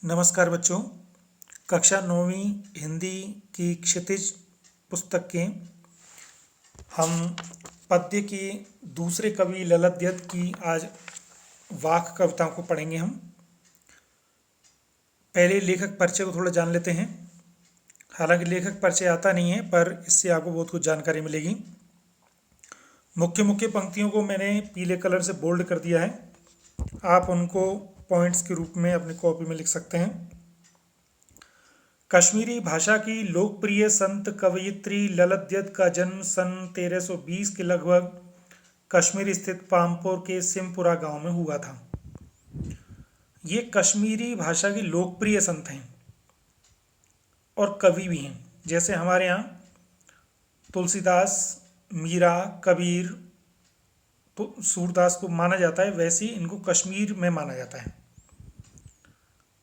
नमस्कार बच्चों। कक्षा 9वीं हिंदी की क्षितिज पुस्तक के हम पद्य की दूसरे कवि ललतयत की आज वाक कविताओं को पढ़ेंगे। हम पहले लेखक परिचय को थोड़ा जान लेते हैं। हालांकि लेखक परिचय आता नहीं है, पर इससे आपको बहुत कुछ जानकारी मिलेगी। मुख्य मुख्य पंक्तियों को मैंने पीले कलर से बोल्ड कर दिया है। आप उनको पॉइंट्स के रूप में अपनी कॉपी में लिख सकते हैं। कश्मीरी भाषा की लोकप्रिय संत कवयित्री ललतयत का जन्म सन 1320 के लगभग कश्मीर स्थित पामपोर के सिमपुरा गांव में हुआ था। ये कश्मीरी भाषा की लोकप्रिय संत हैं और कवि भी हैं। जैसे हमारे यहाँ तुलसीदास, मीरा, कबीर, तो सूरदास को माना जाता है, वैसे ही इनको कश्मीर में माना जाता है।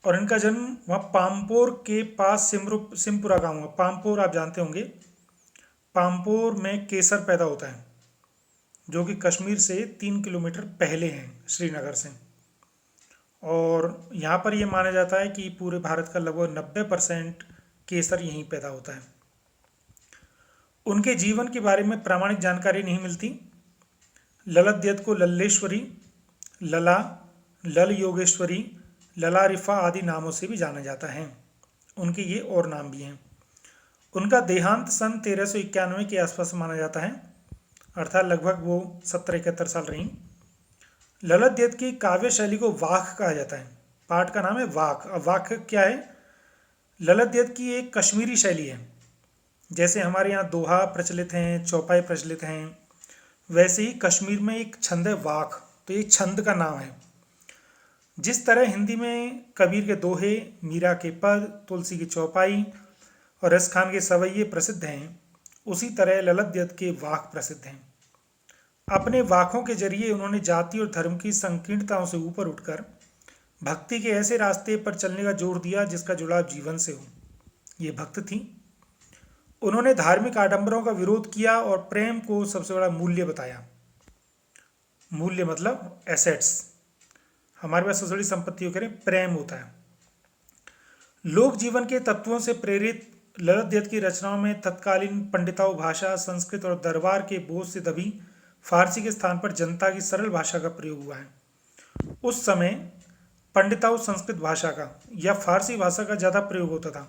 और इनका जन्म वहाँ पामपोर के पास सिमपुरा गांव है। पामपोर आप जानते होंगे। पामपोर में केसर पैदा होता है, जो कि कश्मीर से 3 किलोमीटर पहले है, श्रीनगर से। और यहाँ पर यह माना जाता है कि पूरे भारत का लगभग 90% केसर यहीं पैदा होता है। उनके जीवन के बारे में प्रामाणिक जानकारी नहीं मिलती। ललतयत को लल्लेश्वरी, लला, लल योगेश्वरी, लला रिफा आदि नामों से भी जाना जाता है। उनके ये और नाम भी हैं। उनका देहांत सन 1391 के आसपास माना जाता है, अर्थात लगभग वो 70-71 साल रही। ललतयत की काव्य शैली को वाक कहा जाता है। पाठ का नाम है वाक। अब वाक क्या है? ललतयत की एक कश्मीरी शैली है। जैसे हमारे यहाँ दोहा प्रचलित हैं, चौपाई प्रचलित हैं, वैसे ही कश्मीर में एक छंद है वाक। तो ये छंद का नाम है। जिस तरह हिंदी में कबीर के दोहे, मीरा के पद, तुलसी की चौपाई और रस खान के सवैये प्रसिद्ध हैं, उसी तरह ललतयत के वाक प्रसिद्ध हैं। अपने वाकों के जरिए उन्होंने जाति और धर्म की संकीर्णताओं से ऊपर उठकर भक्ति के ऐसे रास्ते पर चलने का जोर दिया जिसका जुड़ाव जीवन से हो। ये भक्त थी। उन्होंने धार्मिक आडंबरों का विरोध किया और प्रेम को सबसे बड़ा मूल्य बताया। मूल्य मतलब एसेट्स। हमारे पास सबसे बड़ी संपत्ति करें प्रेम होता है। लोक जीवन के तत्वों से प्रेरित ललतयत की रचनाओं में तत्कालीन पंडिताऊ भाषा, संस्कृत और दरबार के बोझ से दबी फारसी के स्थान पर जनता की सरल भाषा का प्रयोग हुआ है। उस समय पंडिताऊ संस्कृत भाषा का या फारसी भाषा का ज़्यादा प्रयोग होता था,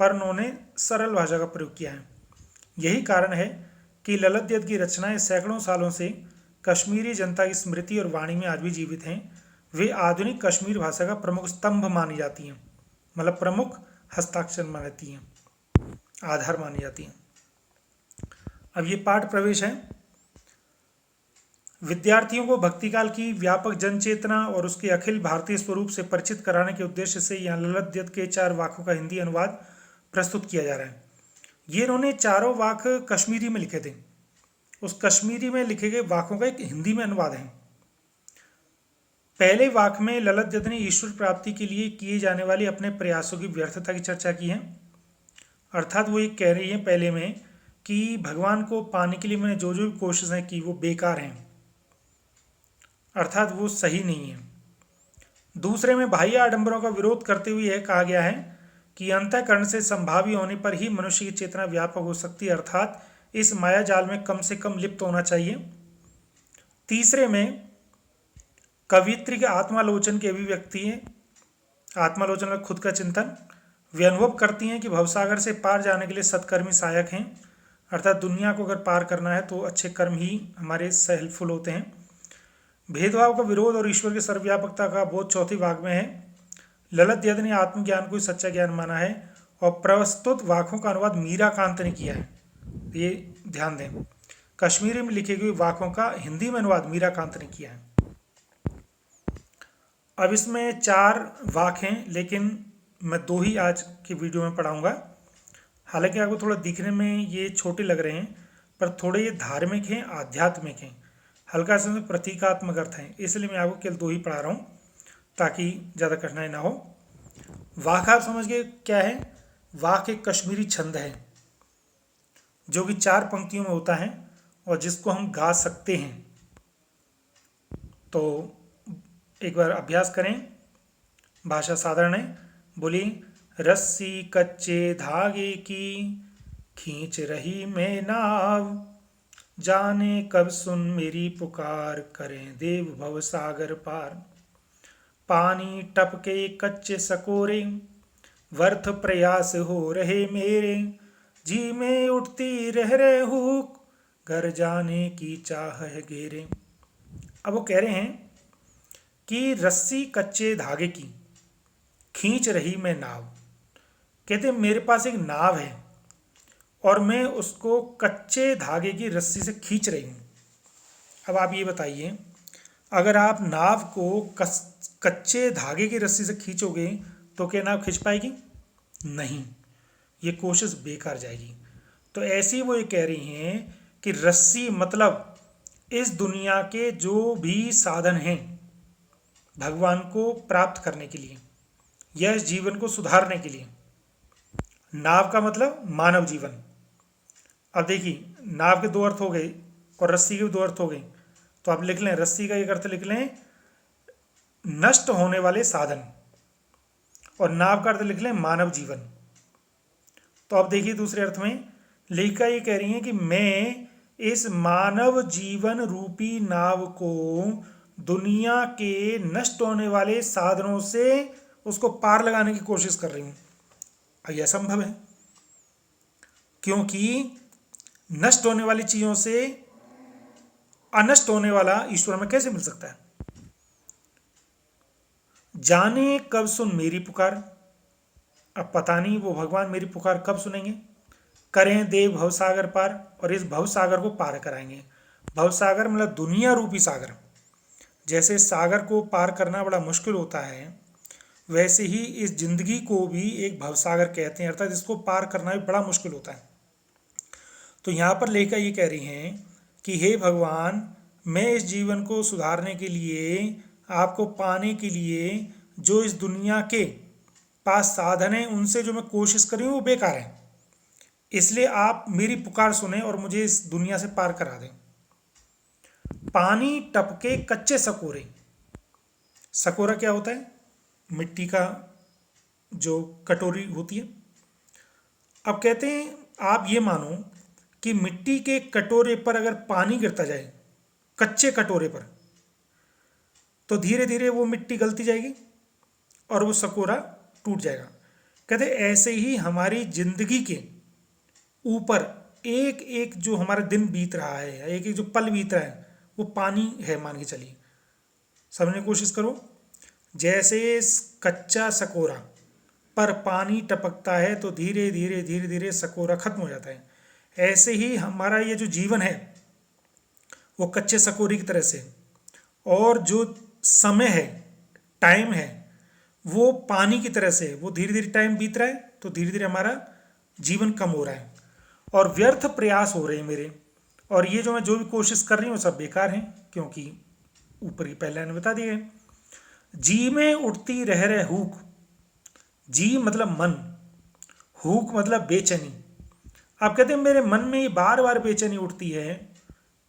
पर उन्होंने सरल भाषा का प्रयोग किया है। यही कारण है कि ललतयत की रचनाएं सैकड़ों सालों से कश्मीरी जनता की स्मृति और वाणी में आज भी जीवित हैं। वे आधुनिक कश्मीर भाषा का प्रमुख स्तंभ मानी जाती हैं, मतलब प्रमुख हस्ताक्षर मानती हैं, आधार मानी जाती हैं। अब ये पाठ प्रवेश है। विद्यार्थियों को भक्तिकाल की व्यापक जन चेतना और उसके अखिल भारतीय स्वरूप से परिचित कराने के उद्देश्य से यहाँ ललतयत के 4 वाकों का हिंदी अनुवाद प्रस्तुत किया जा रहा है। ये इन्होंने चारों वाक कश्मीरी में लिखे थे। उस कश्मीरी में लिखे गए वाकों का एक हिंदी में अनुवाद है। पहले वाक में ललतयत ने ईश्वर प्राप्ति के लिए किए जाने वाले अपने प्रयासों की व्यर्थता की चर्चा की है। अर्थात वो ये कह रही है पहले में कि भगवान को पाने के लिए मैंने जो जो भी कोशिशें की वो बेकार हैं, अर्थात वो सही नहीं है। दूसरे में बाह्य आडंबरों का विरोध करते हुए यह कहा गया है कि अंतःकरण से संभावी होने पर ही मनुष्य की चेतना व्यापक हो सकती है, अर्थात इस माया जाल में कम से कम लिप्त होना चाहिए। तीसरे में कवियत्री के आत्मालोचन की अभिव्यक्ति है। आत्मालोचन में खुद का चिंतन। वे अनुभव करती हैं कि भवसागर से पार जाने के लिए सत्कर्मी सहायक हैं, अर्थात दुनिया को अगर पार करना है तो अच्छे कर्म ही हमारे हेल्पफुल होते हैं। भेदभाव का विरोध और ईश्वर की सर्वव्यापकता का बोध चौथी वाक में है। ललतयत ने आत्मज्ञान को ही सच्चा ज्ञान माना है और प्रस्तुत वाकों का अनुवाद मीराकांत ने किया है। ये ध्यान दें, कश्मीरी में लिखे गए वाकों का हिंदी में अनुवाद मीराकांत ने किया है। अब इसमें 4 वाक हैं, लेकिन मैं 2 ही आज की वीडियो में पढ़ाऊँगा। हालांकि आपको थोड़ा दिखने में ये छोटे लग रहे हैं, पर थोड़े ये धार्मिक हैं, आध्यात्मिक हैं, हल्का सा प्रतीकात्मक अर्थ हैं, इसलिए मैं आपको केवल 2 ही पढ़ा रहा हूँ ताकि ज़्यादा कठिनाई ना हो। वाक आप समझ गए क्या है? वाक एक कश्मीरी छंद है जो कि 4 पंक्तियों में होता है और जिसको हम गा सकते हैं। तो एक बार अभ्यास करें। भाषा साधारण है। बोली, रस्सी कच्चे धागे की खींच रही मैं नाव, जाने कब सुन मेरी पुकार, करें देव भव सागर पार। पानी टपके कच्चे सकोरे, व्यर्थ प्रयास हो रहे मेरे, जी में उठती रह रहे हुक, घर जाने की चाह है घेरे। अब वो कह रहे हैं कि रस्सी कच्चे धागे की खींच रही मैं नाव। कहते मेरे पास एक नाव है और मैं उसको कच्चे धागे की रस्सी से खींच रही हूँ। अब आप ये बताइए, अगर आप नाव को कच्चे धागे की रस्सी से खींचोगे तो क्या नाव खींच पाएगी? नहीं, ये कोशिश बेकार जाएगी। तो ऐसी वो ये कह रही हैं कि रस्सी मतलब इस दुनिया के जो भी साधन हैं भगवान को प्राप्त करने के लिए या इस जीवन को सुधारने के लिए, नाव का मतलब मानव जीवन। अब देखिए, नाव के दो अर्थ हो गए और रस्सी के भी दो अर्थ हो गए, तो आप लिख लें, रस्सी का एक अर्थ लिख लें नष्ट होने वाले साधन, और नाव का अर्थ लिख लें मानव जीवन। तो अब देखिए दूसरे अर्थ में लेखिका ये कह रही हैं कि मैं इस मानव जीवन रूपी नाव को दुनिया के नष्ट होने वाले साधनों से उसको पार लगाने की कोशिश कर रही हूं। यह असंभव है, क्योंकि नष्ट होने वाली चीजों से अनष्ट होने वाला ईश्वर में कैसे मिल सकता है? जाने कब सुन मेरी पुकार। अब पता नहीं वो भगवान मेरी पुकार कब सुनेंगे। करें देव भवसागर पार, और इस भवसागर को पार कराएंगे। भवसागर मतलब दुनिया रूपी सागर। जैसे सागर को पार करना बड़ा मुश्किल होता है, वैसे ही इस जिंदगी को भी एक भवसागर कहते हैं, अर्थात इसको पार करना भी बड़ा मुश्किल होता है। तो यहाँ पर लेखिका ये कह रही हैं कि हे भगवान, मैं इस जीवन को सुधारने के लिए, आपको पाने के लिए जो इस दुनिया के पास साधन हैं उनसे जो मैं कोशिश कर रही हूँ वो बेकार है, इसलिए आप मेरी पुकार सुने और मुझे इस दुनिया से पार करा दें। पानी टपके कच्चे सकोरे। सकोरा क्या होता है? मिट्टी का जो कटोरी होती है। अब कहते हैं आप ये मानो कि मिट्टी के कटोरे पर अगर पानी गिरता जाए, कच्चे कटोरे पर, तो धीरे धीरे वो मिट्टी गलती जाएगी और वो सकोरा टूट जाएगा। कहते ऐसे ही हमारी जिंदगी के ऊपर एक एक जो हमारा दिन बीत रहा है, एक एक जो पल बीत रहा है, वो पानी है मान के चलिए। समझने की कोशिश करो। जैसे कच्चा सकोरा पर पानी टपकता है तो धीरे धीरे धीरे धीरे सकोरा खत्म हो जाता है, ऐसे ही हमारा ये जो जीवन है वो कच्चे सकोरे की तरह से, और जो समय है, टाइम है, वो पानी की तरह से, वो धीरे धीरे टाइम बीत रहा है तो धीरे धीरे हमारा जीवन कम हो रहा है और व्यर्थ प्रयास हो रहे हैं मेरे, और ये जो मैं जो भी कोशिश कर रही हूँ सब बेकार हैं, क्योंकि ऊपर की पहले ने बता दिए। जी में उठती रह रहे हुक। जी मतलब मन, हुक मतलब बेचैनी। आप कहते हैं मेरे मन में ये बार बार बेचैनी उठती है।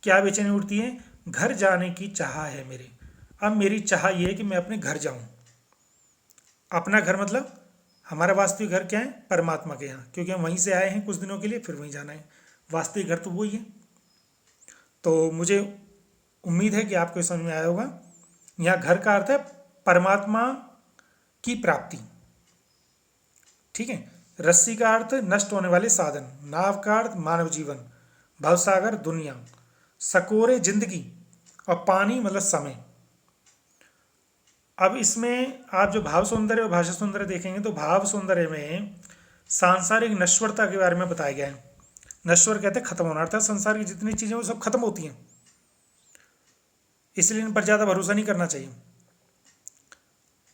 क्या बेचैनी उठती है? घर जाने की चाह है मेरे। अब मेरी चाह ये है कि मैं अपने घर जाऊं। अपना घर मतलब हमारा वास्तविक घर क्या है? परमात्मा के यहाँ, क्योंकि हम वहीं से आए हैं कुछ दिनों के लिए, फिर वहीं जाना है। वास्तविक घर तो वही है। तो मुझे उम्मीद है कि आपको समझ में आया होगा। यहाँ घर का अर्थ है परमात्मा की प्राप्ति, ठीक है। रस्सी का अर्थ नष्ट होने वाले साधन, नाव का अर्थ मानव जीवन, भवसागर दुनिया, सकोरे जिंदगी, और पानी मतलब समय। अब इसमें आप जो भाव सौंदर्य और भाषा सौंदर्य देखेंगे तो भाव सौंदर्य में सांसारिक नश्वरता के बारे में बताया गया है। नश्वर कहते हैं खत्म होना, अर्थात संसार की जितनी चीजें वो सब खत्म होती हैं, इसलिए इन पर ज्यादा भरोसा नहीं करना चाहिए।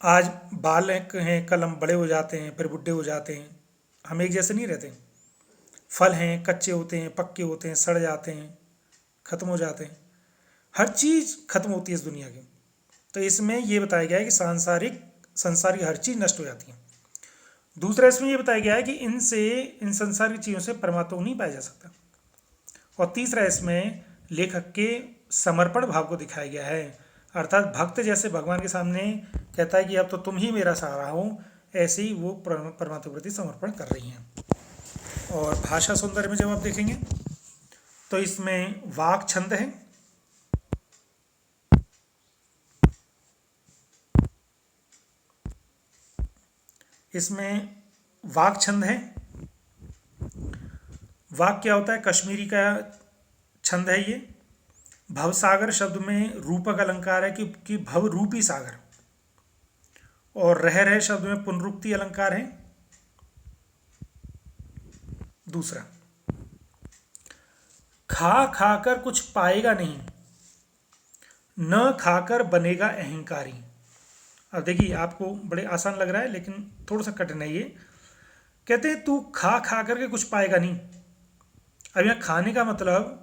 आज बालक हैं, कल हम बड़े हो जाते हैं, फिर बुढ़े हो जाते हैं, हम एक जैसे नहीं रहते। फल हैं, कच्चे होते हैं, पक्के होते हैं, सड़ जाते हैं, खत्म हो जाते हैं। हर चीज खत्म होती है इस दुनिया की। तो इसमें ये बताया गया है कि संसार की हर चीज नष्ट हो जाती है। दूसरा इसमें ये बताया गया है कि इन संसार की चीजों से परमात्मा को नहीं पाया जा सकता। और तीसरा इसमें लेखक के समर्पण भाव को दिखाया गया है, अर्थात भक्त जैसे भगवान के सामने कहता है कि अब तो तुम ही मेरा सहारा हो, ऐसे ही वो परमात्मा के प्रति समर्पण कर रही हैं। और भाषा सौंदर्य में जब आप देखेंगे तो इसमें वाक छंद है, इसमें वाक छंद है। वाक क्या होता है? कश्मीरी का छंद है ये। भवसागर शब्द में रूपक अलंकार है कि भव रूपी सागर, और रह रहे शब्द में पुनरुक्ति अलंकार है। दूसरा, खा खाकर कुछ पाएगा नहीं, न खाकर बनेगा अहंकारी। अब देखिए, आपको बड़े आसान लग रहा है लेकिन थोड़ा सा कठिन है ये। कहते हैं तू खा खा करके कुछ पाएगा नहीं। अब यहाँ खाने का मतलब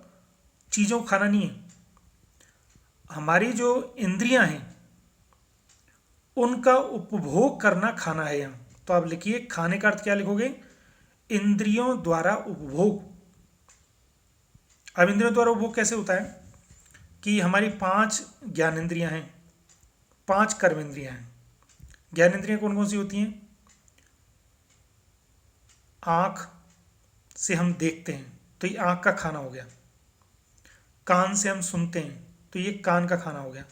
चीज़ों को खाना नहीं है। हमारी जो इंद्रियां हैं उनका उपभोग करना खाना है यहाँ। तो आप लिखिए, खाने का अर्थ क्या लिखोगे? इंद्रियों द्वारा उपभोग। अब इंद्रियों द्वारा उपभोग कैसे होता है कि हमारी 5 ज्ञानेंद्रियां हैं, 5 कर्मेंद्रियां हैं। ज्ञानेंद्रियां कौन कौन सी होती हैं? आँख से हम देखते हैं तो ये आँख का खाना हो गया। कान से हम सुनते हैं तो ये कान का खाना हो गया।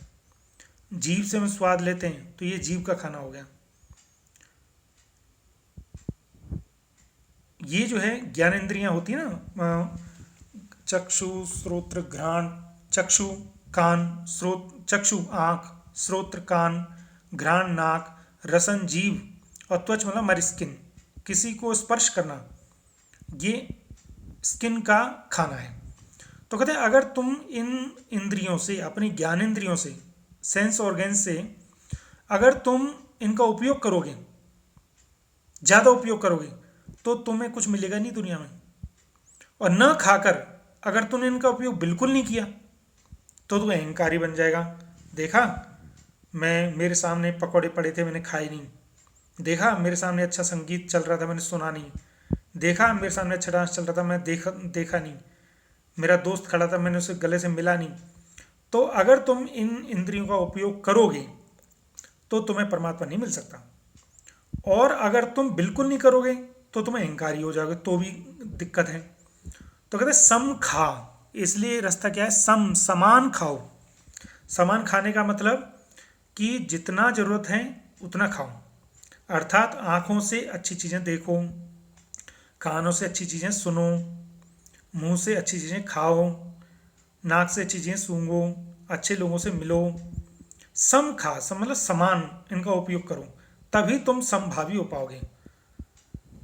जीभ से हम स्वाद लेते हैं तो ये जीभ का खाना हो गया। ये जो है ज्ञानेंद्रियां होती है ना, चक्षु, श्रोत्र, घ्राण। चक्षु कान, चक्षु आँख, श्रोत्र कान, घ्राण नाक, रसन जीभ, और त्वच मतलब हमारी स्किन, किसी को स्पर्श करना, ये स्किन का खाना है। तो कहते हैं अगर तुम इन इंद्रियों से, अपनी ज्ञानेंद्रियों से, सेंस ऑर्गेन्स से अगर तुम इनका उपयोग करोगे, ज़्यादा उपयोग करोगे, तो तुम्हें कुछ मिलेगा नहीं दुनिया में। और न खाकर अगर तुमने इनका उपयोग बिल्कुल नहीं किया तो तू अहंकारी बन जाएगा। देखा, मेरे सामने पकौड़े पड़े थे, मैंने खाए नहीं। देखा, मेरे सामने अच्छा संगीत चल रहा था, मैंने सुना नहीं। देखा, मेरे सामने अच्छा डांस चल रहा था, मैं देखा नहीं। मेरा दोस्त खड़ा था, मैंने उसे गले से मिला नहीं। तो अगर तुम इन इंद्रियों का उपयोग करोगे तो तुम्हें परमात्मा नहीं मिल सकता। और अगर तुम बिल्कुल नहीं करोगे तो तुम अहंकारी हो जाओगे, तो भी दिक्कत है। तो कहते हैं सम खा, इसलिए रास्ता क्या है? समान खाओ। समान खाने का मतलब कि जितना जरूरत है उतना खाओ। अर्थात आँखों से अच्छी चीज़ें देखो, कानों से अच्छी चीज़ें सुनो, मुंह से अच्छी चीज़ें खाओ, नाक से अच्छी चीज़ें सूंघो, अच्छे लोगों से मिलो। सम खा, सम मतलब समान इनका उपयोग करो, तभी तुम समभावी हो पाओगे।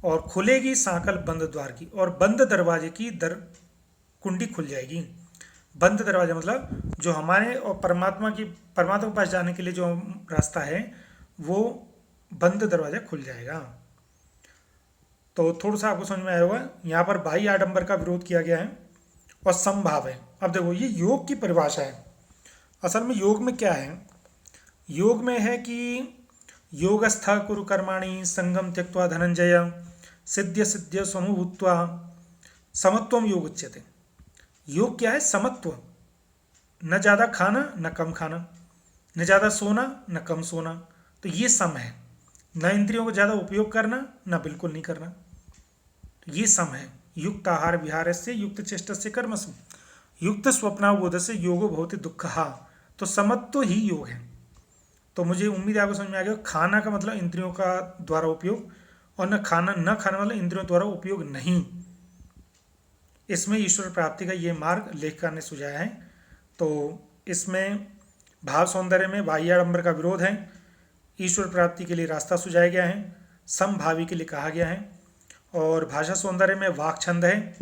और खुलेगी सांकल बंद द्वार की, और बंद दरवाजे की कुंडी खुल जाएगी। बंद दरवाजा मतलब जो हमारे और परमात्मा के पास जाने के लिए जो रास्ता है वो बंद दरवाजा खुल जाएगा। तो थोड़ा सा आपको समझ में आया होगा। यहाँ पर बाह्य आडंबर का विरोध किया गया है और समभाव है। अब देखो, ये योग की परिभाषा है। असल में योग में क्या है? योग में है कि योगस्थ कुरु कर्माणि संगम त्यक्त्वा धनंजय सिद्ध्य सिद्ध्य स्वनुभूत्वा समत्वम योग उच्यते। योग क्या है? समत्व। न ज़्यादा खाना न कम खाना, न ज़्यादा सोना न कम सोना, तो ये सम है। न इंद्रियों को ज़्यादा उपयोग करना न बिल्कुल नहीं करना, तो ये सम है। युक्त आहार विहार से युक्त चेष्ट से कर्मसु युक्त स्वप्नावबोध से योगो भवति दुःखः। तो समत्व ही योग है। तो मुझे उम्मीद है आपको समझ में आ गया। खाना का मतलब इंद्रियों का द्वारा उपयोग, और न खाना मतलब इंद्रियों द्वारा उपयोग नहीं। इसमें ईश्वर प्राप्ति का ये मार्ग लेखकार ने सुझाया है। तो इसमें भाव सौंदर्य में बाह्य आडंबर का विरोध है, ईश्वर प्राप्ति के लिए रास्ता सुझाया गया है, समभावी के लिए कहा गया है। और भाषा सौंदर्य में वाक छंद है,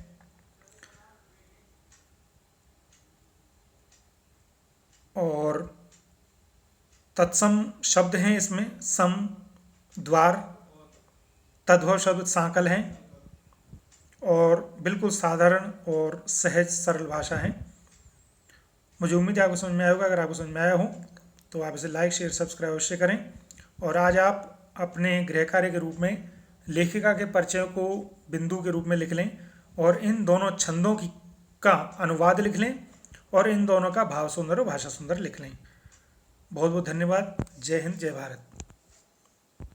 और तत्सम शब्द हैं इसमें, सम, द्वार, तद्भव शब्द सांकल हैं, और बिल्कुल साधारण और सहज सरल भाषा है। मुझे उम्मीद है आपको समझ में आया होगा। अगर आपको समझ में आया हो तो आप इसे लाइक शेयर सब्सक्राइब अवश्य करें। और आज आप अपने गृह कार्य के रूप में लेखिका के परिचय को बिंदु के रूप में लिख लें, और इन दोनों छंदों का अनुवाद लिख लें, और इन दोनों का भाव सुंदर और भाषा सुंदर लिख लें। बहुत बहुत धन्यवाद। जय हिंद, जय भारत।